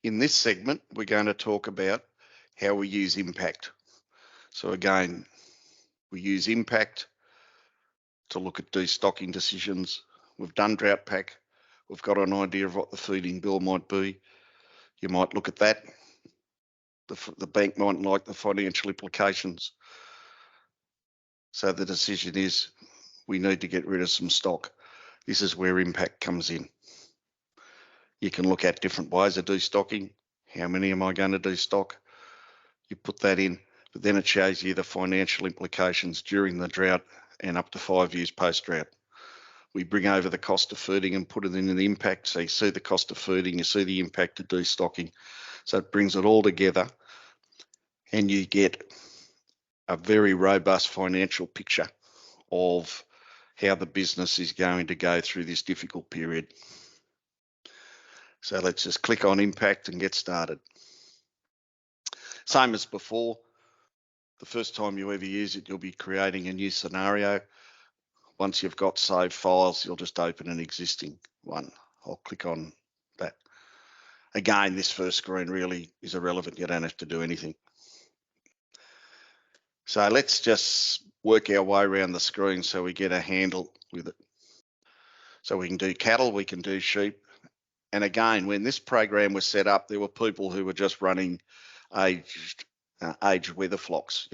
In this segment, we're going to talk about how we use Impact. So again, we use Impact to look at destocking decisions. We've done Drought Pack. We've got an idea of what the feeding bill might be. You might look at that. The bank might like the financial implications. So the decision is we need to get rid of some stock. This is where Impact comes in. You can look at different ways of destocking. How many am I going to destock? You put that in, but then it shows you the financial implications during the drought and up to 5 years post-drought. We bring over the cost of feeding and put it in the impact. So you see the cost of feeding, you see the impact of destocking. So it brings it all together and you get a very robust financial picture of how the business is going to go through this difficult period. So let's just click on Impact and get started. Same as before, the first time you ever use it, you'll be creating a new scenario. Once you've got saved files, you'll just open an existing one. I'll click on that. Again, this first screen really is irrelevant. You don't have to do anything. So let's just work our way around the screen so we get a handle with it. So we can do cattle, we can do sheep. And again, when this program was set up, there were people who were just running aged weather flocks,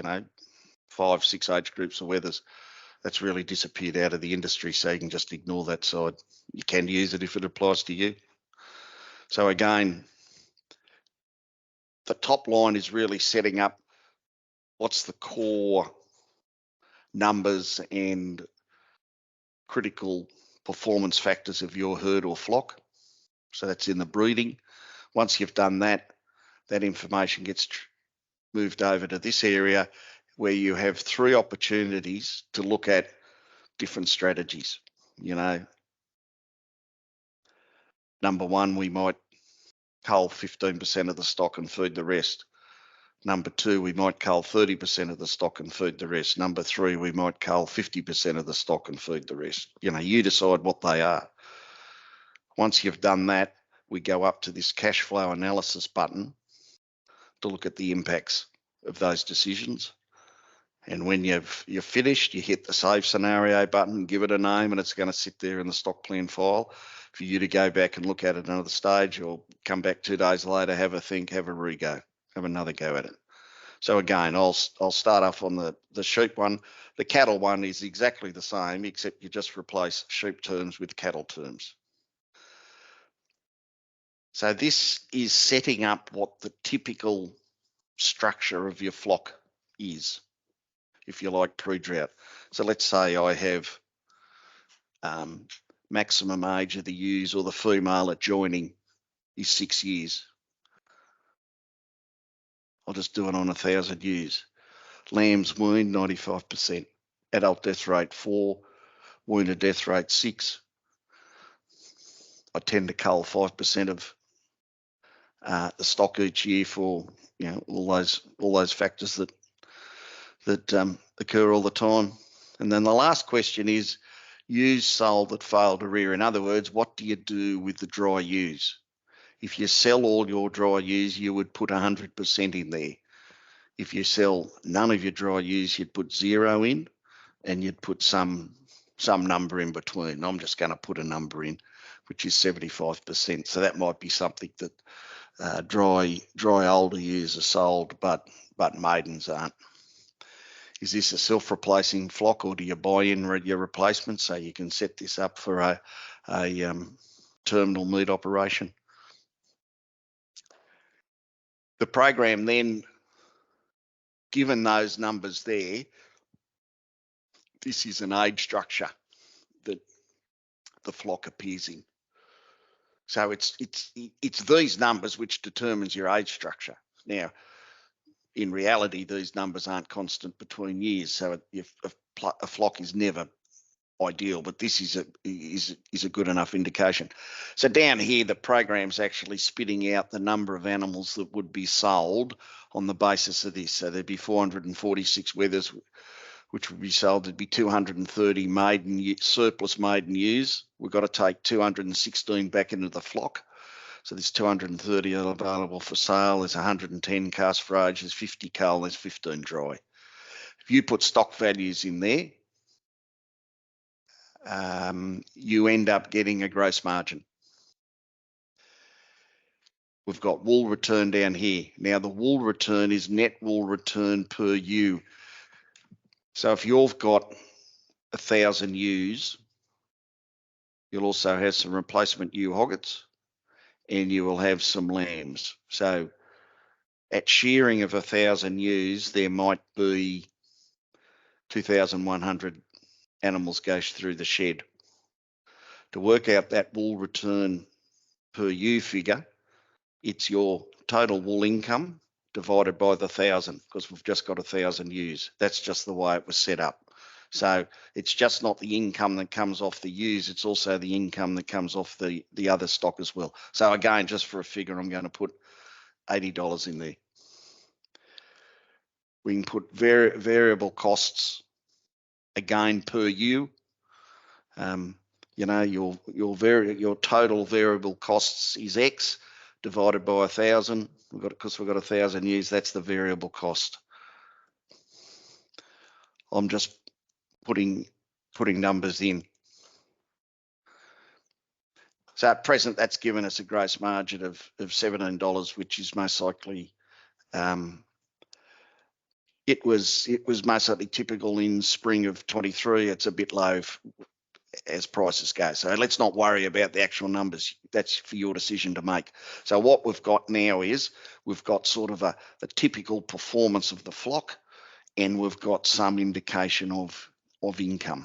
5, 6 age groups of weathers. That's really disappeared out of the industry, so you can just ignore that side. You can use it if it applies to you. So again, the top line is really setting up what's the core numbers and critical performance factors of your herd or flock. So that's in the breeding. Once you've done that, that information gets moved over to this area where you have 3 opportunities to look at different strategies. Number 1, we might cull 15% of the stock and feed the rest. Number 2, we might cull 30% of the stock and feed the rest. Number 3, we might cull 50% of the stock and feed the rest. You decide what they are. Once you've done that, we go up to this cash flow analysis button to look at the impacts of those decisions. And when you're finished, you hit the save scenario button, give it a name, and it's going to sit there in the StockPlan file for you to go back and look at it another stage, or come back 2 days later, have a think, have a re-go, have another go at it. So again, I'll start off on the sheep one. The cattle one is exactly the same, except you just replace sheep terms with cattle terms. So this is setting up what the typical structure of your flock is, if you like, pre-drought. So let's say I have maximum age of the ewes or the female at joining is 6 years. I'll just do it on 1,000 ewes. Lambs weaned 95%, adult death rate 4, wounded death rate 6. I tend to cull 5% of the stock each year for all those factors that occur all the time. And then the last question is ewes sold that fail to rear. In other words, what do you do with the dry ewes? If you sell all your dry ewes, you would put 100% in there. If you sell none of your dry ewes, you'd put 0 in, and you'd put some number in between. I'm just going to put a number in, which is 75%. So that might be something that dry older ewes are sold, but maidens aren't. Is this a self-replacing flock, or do you buy in your replacements? So you can set this up for a terminal meat operation. The program then, given those numbers there, this is an age structure that the flock appears in. So it's these numbers which determines your age structure. Now, in reality, these numbers aren't constant between years, so a flock is never ideal, but this is a good enough indication. So down here, the program's actually spitting out the number of animals that would be sold on the basis of this. So there'd be 446 wethers which would be sold. There'd be 230 surplus maiden ewes. We've got to take 216 back into the flock. So there's 230 available for sale. There's 110 cast for age. There's 50 cull. There's 15 dry. If you put stock values in there, you end up getting a gross margin. We've got wool return down here. Now the wool return is net wool return per ewe. So if you've got 1,000 ewes, you'll also have some replacement ewe hoggets and you will have some lambs. So at shearing of 1,000 ewes, there might be 2,100 animals go through the shed. To work out that wool return per ewe figure, it's your total wool income divided by the 1,000, because we've just got 1,000 ewes. That's just the way it was set up. So it's just not the income that comes off the ewes, it's also the income that comes off the other stock as well. So again, just for a figure, I'm going to put $80 in there. We can put variable costs again per ewe. You know, your total variable costs is X divided by 1,000. Because we've got 1,000 ewes, that's the variable cost. I'm just putting numbers in. So at present, that's given us a gross margin of $17, which is most likely it was most likely typical in spring of 23. It's a bit low as prices go. So let's not worry about the actual numbers. That's for your decision to make. So what we've got now is we've got sort of the typical performance of the flock, and we've got some indication of income.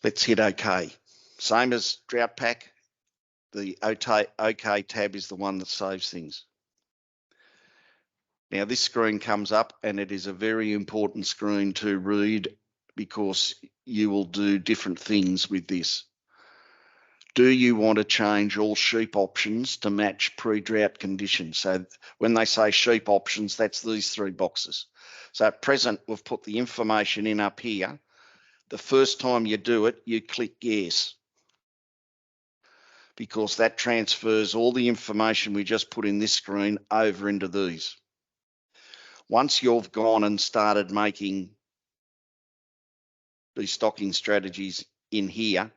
Let's hit OK. Same as Drought Pack, the OK tab is the one that saves things. Now this screen comes up and it is a very important screen to read because you will do different things with this. Do you want to change all sheep options to match pre-drought conditions? So when they say sheep options, that's these three boxes. So at present, we've put the information in up here. The first time you do it, you click yes, because that transfers all the information we just put in this screen over into these. Once you've gone and started making these stocking strategies in here,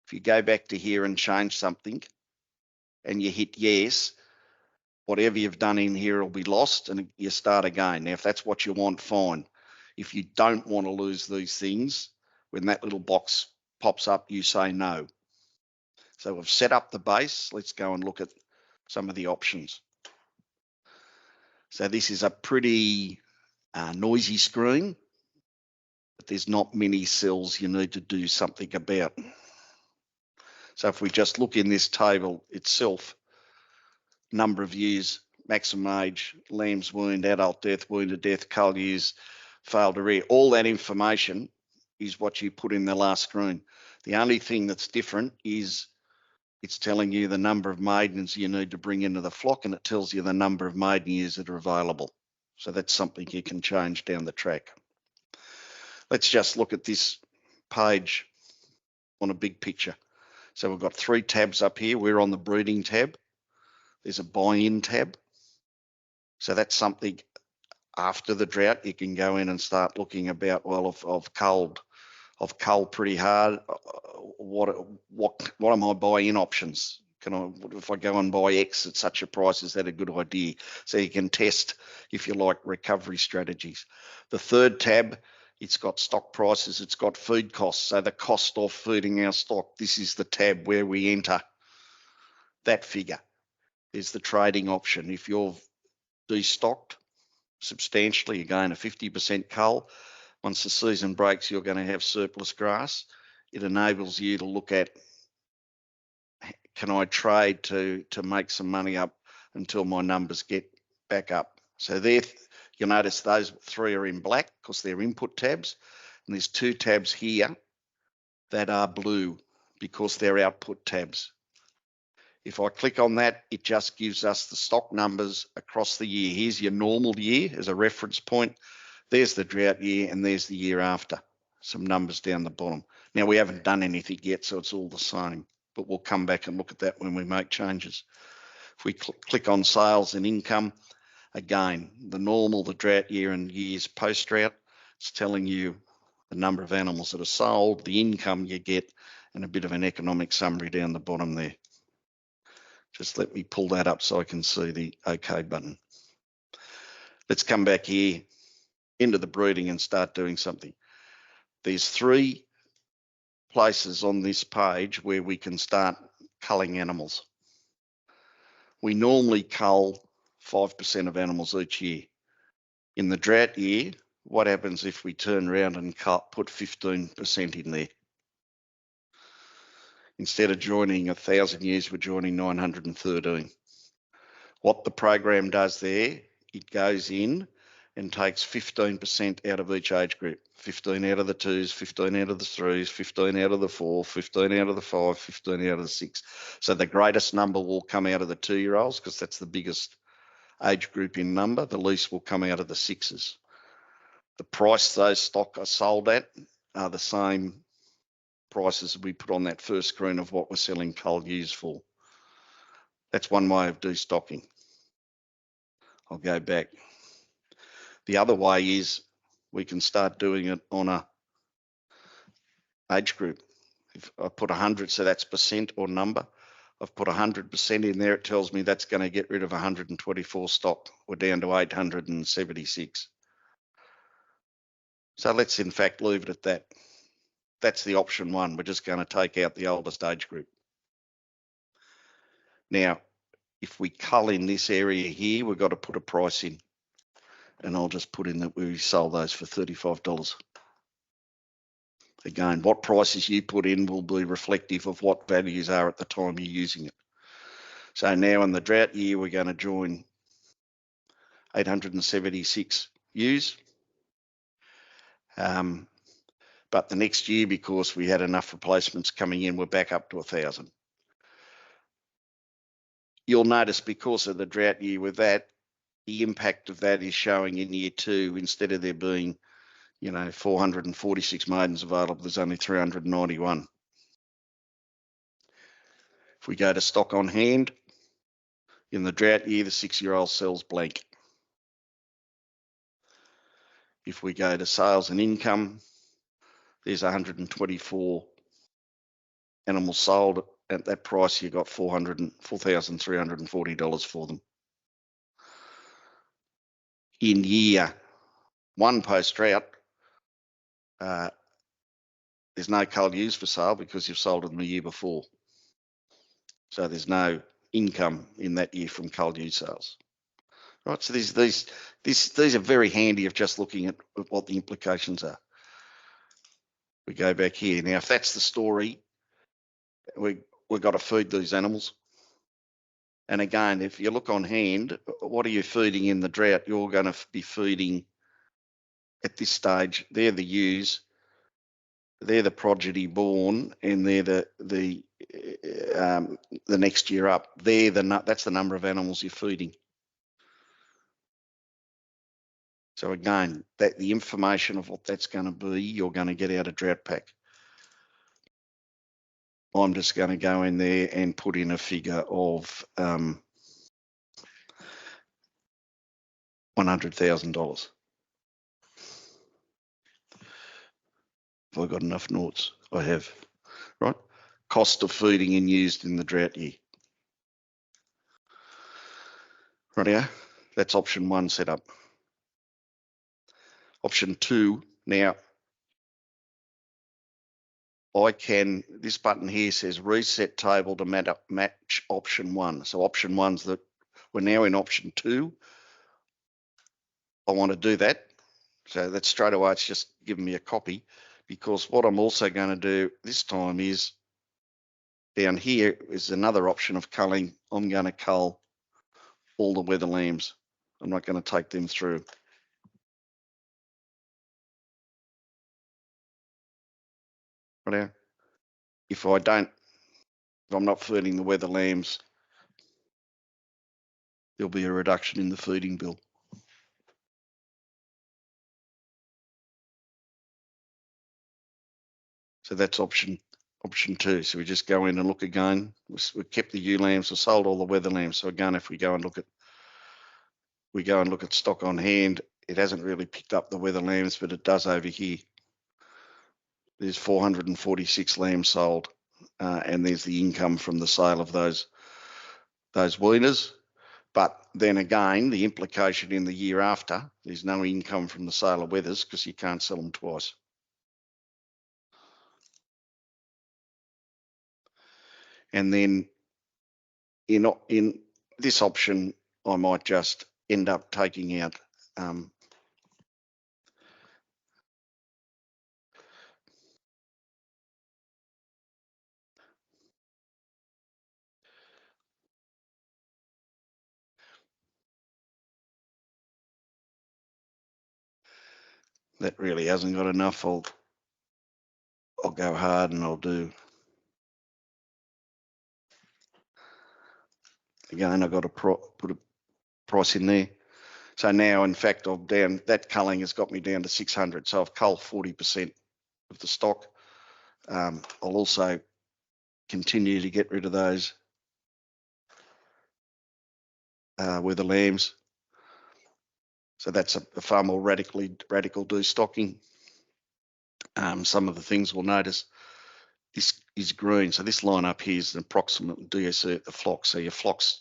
if you go back to here and change something and you hit yes, whatever you've done in here will be lost and you start again. Now, if that's what you want, fine. If you don't want to lose these things, when that little box pops up, you say no. So we've set up the base. Let's go and look at some of the options. So this is a pretty noisy screen, but there's not many cells you need to do something about. So if we just look in this table itself, number of years, maximum age, lamb's wound, adult death, wounded death, cull years, failed to rear, all that information is what you put in the last screen. The only thing that's different is it's telling you the number of maidens you need to bring into the flock, and it tells you the number of maiden years that are available. So that's something you can change down the track. Let's just look at this page on a big picture. So we've got three tabs up here. We're on the breeding tab. There's a buy-in tab. So that's something after the drought you can go in and start looking about, well, I've culled pretty hard. What are my buy-in options? If I go and buy X at such a price, is that a good idea? So you can test, if you like, recovery strategies. The third tab, it's got stock prices, it's got feed costs. So the cost of feeding our stock, this is the tab where we enter that figure. Is the trading option. If you've destocked substantially, you're going to 50% cull. Once the season breaks, you're going to have surplus grass. It enables you to look at, can I trade to make some money up until my numbers get back up? So there, you'll notice those three are in black because they're input tabs. And there's two tabs here that are blue because they're output tabs. If I click on that, it just gives us the stock numbers across the year. Here's your normal year as a reference point. There's the drought year and there's the year after. Some numbers down the bottom. Now we haven't done anything yet, so it's all the same. but we'll come back and look at that when we make changes. If we click on sales and income, again, the normal, the drought year and years post-drought, it's telling you the number of animals that are sold, the income you get, and a bit of an economic summary down the bottom there. Just let me pull that up so I can see the OK button. Let's come back here into the breeding and start doing something. There's 3 places on this page where we can start culling animals. We normally cull 5% of animals each year. In the drought year, what happens if we turn around and put 15% in there? Instead of joining 1,000 ewes, we're joining 913. What the program does there, it goes in and takes 15% out of each age group. 15 out of the 2s, 15 out of the 3s, 15 out of the 4, 15 out of the 5, 15 out of the 6. So the greatest number will come out of the 2-year-olds because that's the biggest age group in number. The least will come out of the 6s. The price those stock are sold at are the same prices we put on that first screen of what we're selling culled ewes for. That's one way of destocking. I'll go back. The other way is we can start doing it on a age group. If I put 100, so that's percent or number. I've put 100% in there. It tells me that's going to get rid of 124 stock. We're down to 876. So let's in fact leave it at that. That's the option 1. We're just going to take out the oldest age group. Now, if we cull in this area here, we've got to put a price in. And I'll just put in that we sold those for $35. Again, what prices you put in will be reflective of what values are at the time you're using it. So now in the drought year, we're going to join 876 ewes. But the next year, because we had enough replacements coming in, we're back up to 1,000. You'll notice because of the drought year with that, the impact of that is showing in year 2. Instead of there being, 446 maidens available, there's only 391. If we go to stock on hand, in the drought year, the 6-year-old sells blank. If we go to sales and income, there's 124 animals sold. At that price, you got $4,340 for them. In year 1 post-drought, there's no culled ewes for sale because you've sold them the year before. So there's no income in that year from culled ewe sales. Right, so these are very handy of just looking at what the implications are. We go back here. Now, if that's the story, we've got to feed these animals. And again, if you look on hand, what are you feeding in the drought? You're going to be feeding at this stage. They're the ewes, they're the progeny born, and they're the next year up. That's the number of animals you're feeding. So again, the information of what that's going to be, you're going to get out of Drought Pack. I'm just going to go in there and put in a figure of $100,000. Have I got enough noughts? I have. Right? Cost of feeding and used in the drought year. Rightio? That's option 1 set up. Option 2, now this button here says reset table to match option 1. So option 1's that we're now in option 2. I want to do that. So that's straight away, it's just giving me a copy, because what I'm also going to do this time is down here is another option of culling. I'm going to cull all the weather lambs. I'm not going to take them through. Right, if I'm not feeding the weather lambs, there'll be a reduction in the feeding bill. So that's option Option 2, so we just go in and look again. We kept the ewe lambs, we sold all the weather lambs. So again, if we go and look at stock on hand, it hasn't really picked up the weather lambs, but it does over here. There's 446 lambs sold, and there's the income from the sale of those weaners. But then again, the implication in the year after, there's no income from the sale of wethers because you can't sell them twice. And then in this option, I might just end up taking out that really hasn't got enough. I'll go hard and I'll do, again, I've got to put a price in there. So now, in fact, I'm down, that culling has got me down to 600. So I've culled 40% of the stock. I'll also continue to get rid of those weather lambs. So that's a far more radical destocking. Some of the things we'll notice is green. So this line up here is an approximate DSE at the flock. So your flocks,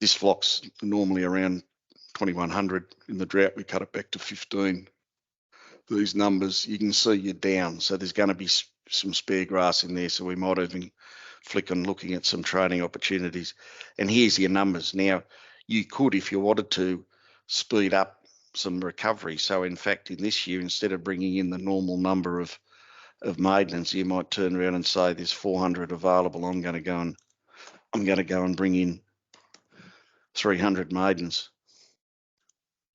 this flock's normally around 2100. In the drought, we cut it back to 15. These numbers, you can see you're down. So there's going to be some spare grass in there. So we might even flick on looking at some trading opportunities. And here's your numbers. Now, you could, if you wanted to, speed up some recovery. So in fact, in this year, instead of bringing in the normal number of maidens, you might turn around and say there's 400 available. I'm going to go and bring in 300 maidens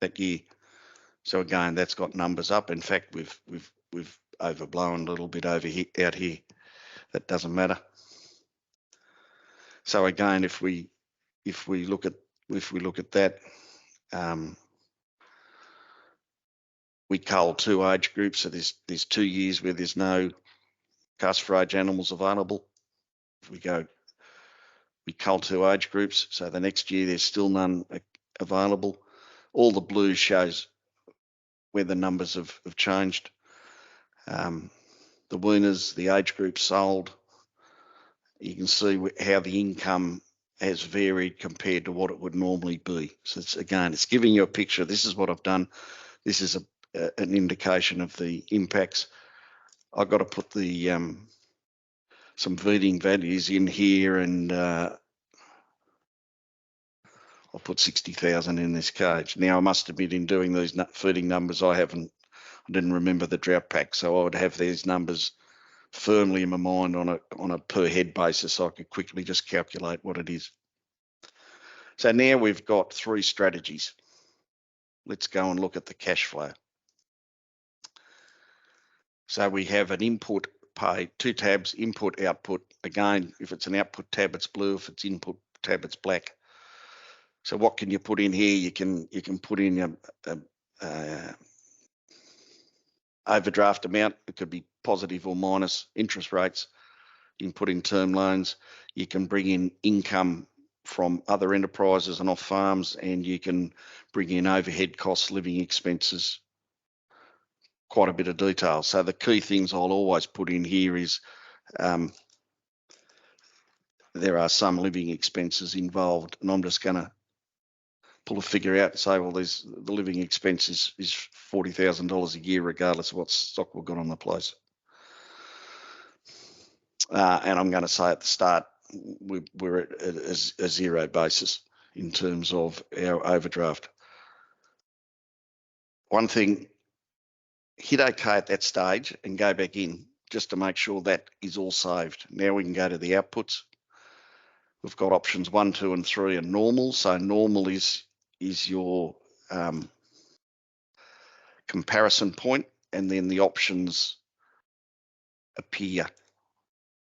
that year. So again, that's got numbers up. In fact, we've overblown a little bit over here, out here. That doesn't matter. So again, if we look at that, we cull 2 age groups. So there's 2 years where there's no pasture animals available. If we cull 2 age groups. So the next year there's still none available. All the blue shows where the numbers have changed. The weaners, the age group sold. You can see how the income has varied compared to what it would normally be. So it's giving you a picture. This is what I've done. This is an indication of the impacts. I've got to put the some feeding values in here, and I'll put 60,000 in this cage. Now I must admit, in doing these feeding numbers, I didn't remember the drought pack, so I would have these numbers firmly in my mind on a per head basis, so I could quickly just calculate what it is. So now we've got 3 strategies. Let's go and look at the cash flow. So we have an input pay, 2 tabs, input, output. Again, if it's an output tab, it's blue. If it's input tab, it's black. So what can you put in here? You can put in a overdraft amount. It could be positive or minus interest rates. You can put in term loans. You can bring in income from other enterprises and off farms, and you can bring in overhead costs, living expenses, quite a bit of detail. So the key things I'll always put in here is there are some living expenses involved, and I'm just going to pull a figure out and say, well, the living expense is $40,000 a year, regardless of what stock we've got on the place. And I'm going to say at the start, we're at a 0 basis in terms of our overdraft. One thing, hit OK at that stage and go back in just to make sure that is all saved. Now we can go to the outputs. We've got options 1, 2, and 3 and normal. So normal is your comparison point, and then the options appear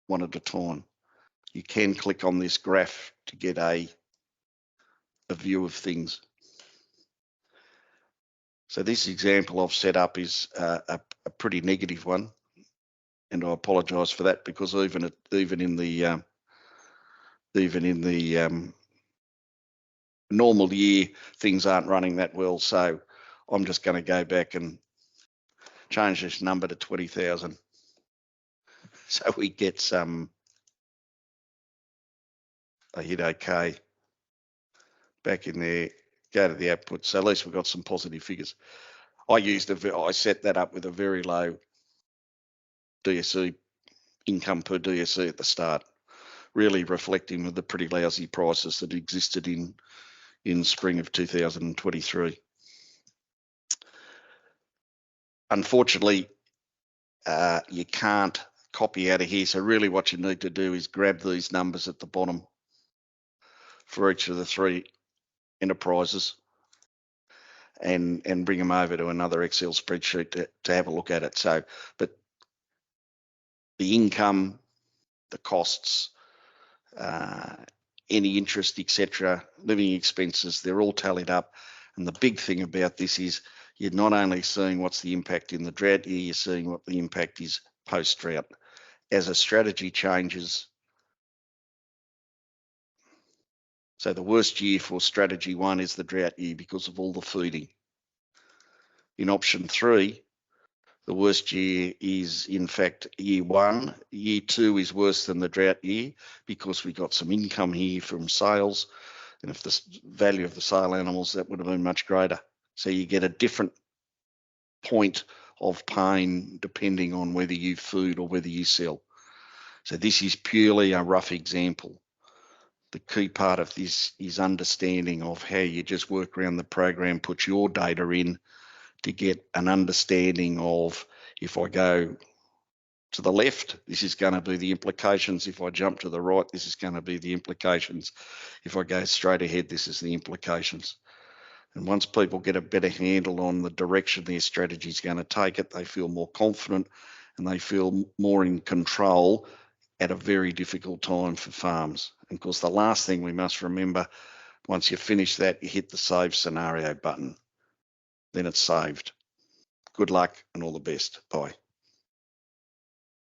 one at a time. You can click on this graph to get a view of things. So this example I've set up is a pretty negative one. and I apologise for that, because even in the normal year, things aren't running that well. So I'm just going to go back and change this number to 20,000, so we get a hit OK back in there. Go to the output, so at least we've got some positive figures. I set that up with a very low DSE income per DSE at the start, really reflecting of the pretty lousy prices that existed in spring of 2023. Unfortunately, you can't copy out of here. So really what you need to do is grab these numbers at the bottom for each of the three enterprises and bring them over to another Excel spreadsheet to have a look at it. So, but the income, the costs, any interest, etc., living expenses, they're all tallied up. And the big thing about this is you're not only seeing what's the impact in the drought year, you're seeing what the impact is post-drought. As a strategy changes, so the worst year for strategy 1 is the drought year because of all the feeding. In option 3, the worst year is in fact year 1. Year 2 is worse than the drought year because we got some income here from sales. And if the value of the sale animals, that would have been much greater. So you get a different point of pain depending on whether you feed or whether you sell. So this is purely a rough example. The key part of this is understanding of how you just work around the program, put your data in to get an understanding of, if I go to the left, this is going to be the implications. If I jump to the right, this is going to be the implications. If I go straight ahead, this is the implications. And once people get a better handle on the direction their strategy is going to take it, they feel more confident and they feel more in control at a very difficult time for farms. And of course, the last thing we must remember, once you finish that, you hit the save scenario button. Then it's saved. Good luck and all the best. Bye.